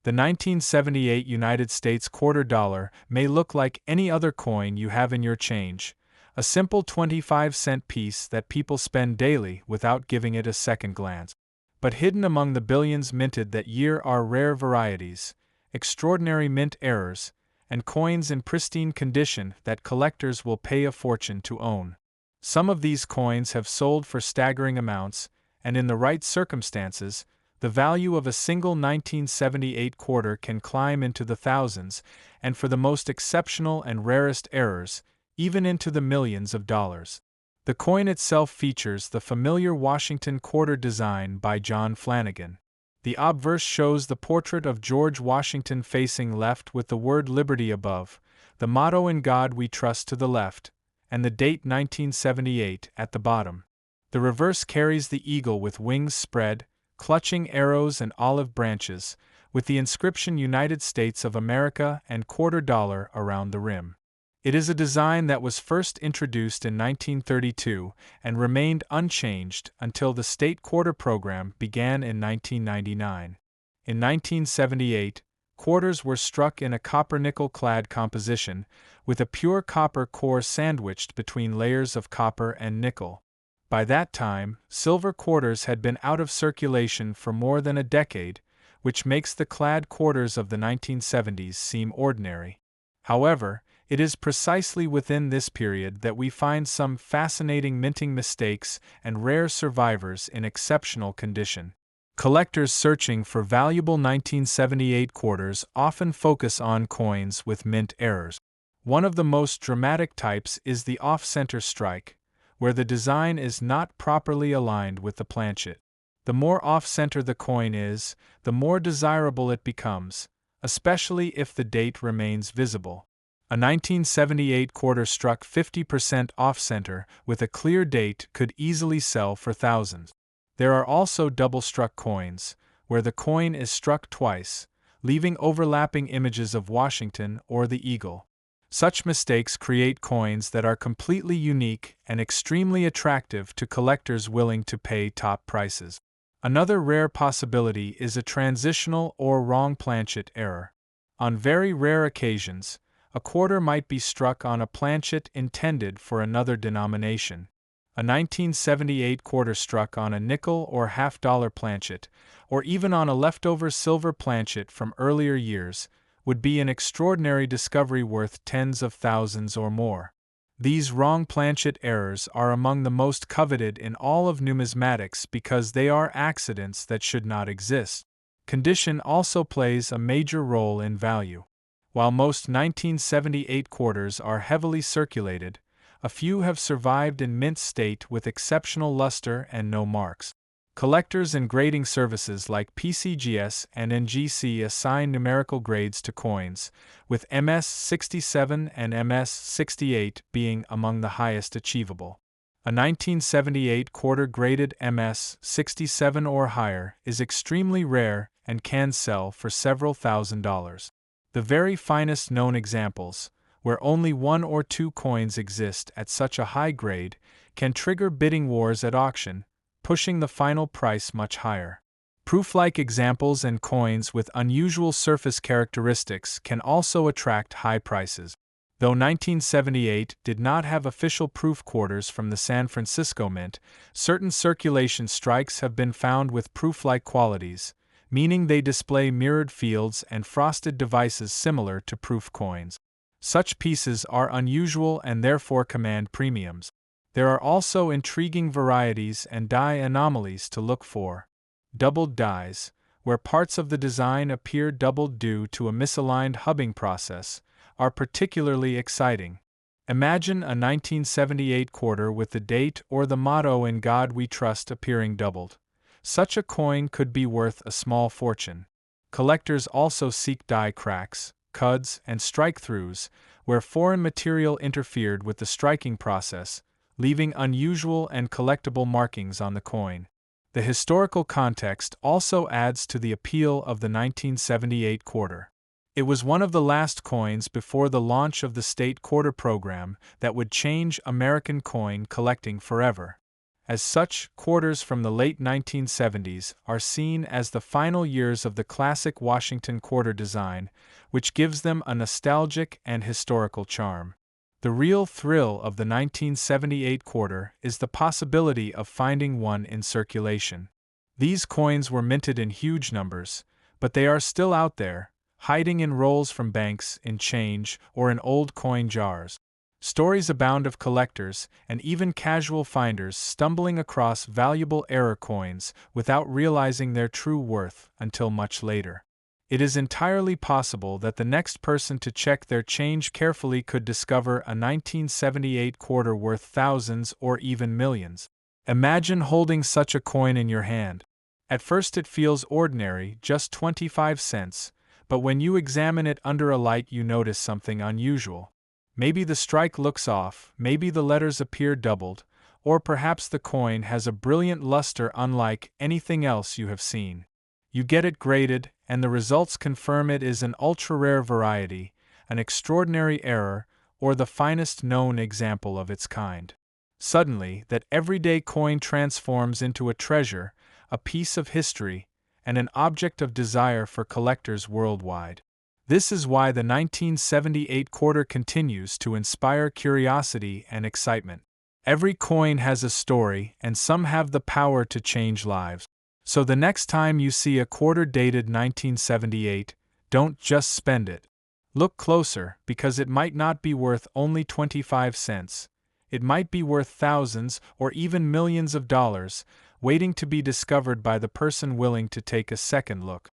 The 1978 United States quarter dollar may look like any other coin you have in your change, a simple 25-cent piece that people spend daily without giving it a second glance. But hidden among the billions minted that year are rare varieties, extraordinary mint errors, and coins in pristine condition that collectors will pay a fortune to own. Some of these coins have sold for staggering amounts, and in the right circumstances, the value of a single 1978 quarter can climb into the thousands, and for the most exceptional and rarest errors, even into the millions of dollars. The coin itself features the familiar Washington quarter design by John Flanagan. The obverse shows the portrait of George Washington facing left with the word Liberty above, the motto "In God We Trust" to the left, and the date 1978 at the bottom. The reverse carries the eagle with wings spread, clutching arrows and olive branches, with the inscription United States of America and quarter dollar around the rim. It is a design that was first introduced in 1932 and remained unchanged until the state quarter program began in 1999. In 1978, quarters were struck in a copper-nickel clad composition, with a pure copper core sandwiched between layers of copper and nickel. By that time, silver quarters had been out of circulation for more than a decade, which makes the clad quarters of the 1970s seem ordinary. However, it is precisely within this period that we find some fascinating minting mistakes and rare survivors in exceptional condition. Collectors searching for valuable 1978 quarters often focus on coins with mint errors. One of the most dramatic types is the off-center strike, where the design is not properly aligned with the planchet. The more off-center the coin is, the more desirable it becomes, especially if the date remains visible. A 1978 quarter struck 50% off-center with a clear date could easily sell for thousands. There are also double-struck coins, where the coin is struck twice, leaving overlapping images of Washington or the eagle. Such mistakes create coins that are completely unique and extremely attractive to collectors willing to pay top prices. Another rare possibility is a transitional or wrong planchet error. On very rare occasions, a quarter might be struck on a planchet intended for another denomination. A 1978 quarter struck on a nickel or half-dollar planchet, or even on a leftover silver planchet from earlier years, would be an extraordinary discovery worth tens of thousands or more. These wrong planchet errors are among the most coveted in all of numismatics because they are accidents that should not exist. Condition also plays a major role in value. While most 1978 quarters are heavily circulated, a few have survived in mint state with exceptional luster and no marks. Collectors and grading services like PCGS and NGC assign numerical grades to coins, with MS-67 and MS-68 being among the highest achievable. A 1978 quarter graded MS-67 or higher is extremely rare and can sell for several $1,000s. The very finest known examples, where only one or two coins exist at such a high grade, can trigger bidding wars at auction, pushing the final price much higher. Proof-like examples and coins with unusual surface characteristics can also attract high prices. Though 1978 did not have official proof quarters from the San Francisco Mint, certain circulation strikes have been found with proof-like qualities, meaning they display mirrored fields and frosted devices similar to proof coins. Such pieces are unusual and therefore command premiums. There are also intriguing varieties and die anomalies to look for. Doubled dies, where parts of the design appear doubled due to a misaligned hubbing process, are particularly exciting. Imagine a 1978 quarter with the date or the motto "In God We Trust" appearing doubled. Such a coin could be worth a small fortune. Collectors also seek die cracks, cuds, and strike-throughs, where foreign material interfered with the striking process, leaving unusual and collectible markings on the coin. The historical context also adds to the appeal of the 1978 quarter. It was one of the last coins before the launch of the state quarter program that would change American coin collecting forever. As such, quarters from the late 1970s are seen as the final years of the classic Washington quarter design, which gives them a nostalgic and historical charm. The real thrill of the 1978 quarter is the possibility of finding one in circulation. These coins were minted in huge numbers, but they are still out there, hiding in rolls from banks, in change, or in old coin jars. Stories abound of collectors, and even casual finders, stumbling across valuable error coins without realizing their true worth until much later. It is entirely possible that the next person to check their change carefully could discover a 1978 quarter worth thousands or even millions. Imagine holding such a coin in your hand. At first it feels ordinary, just 25 cents, but when you examine it under a light you notice something unusual. Maybe the strike looks off, maybe the letters appear doubled, or perhaps the coin has a brilliant luster unlike anything else you have seen. You get it graded, and the results confirm it is an ultra-rare variety, an extraordinary error, or the finest known example of its kind. Suddenly, that everyday coin transforms into a treasure, a piece of history, and an object of desire for collectors worldwide. This is why the 1978 quarter continues to inspire curiosity and excitement. Every coin has a story, and some have the power to change lives. So the next time you see a quarter dated 1978, don't just spend it. Look closer, because it might not be worth only 25 cents. It might be worth thousands or even millions of dollars, waiting to be discovered by the person willing to take a second look.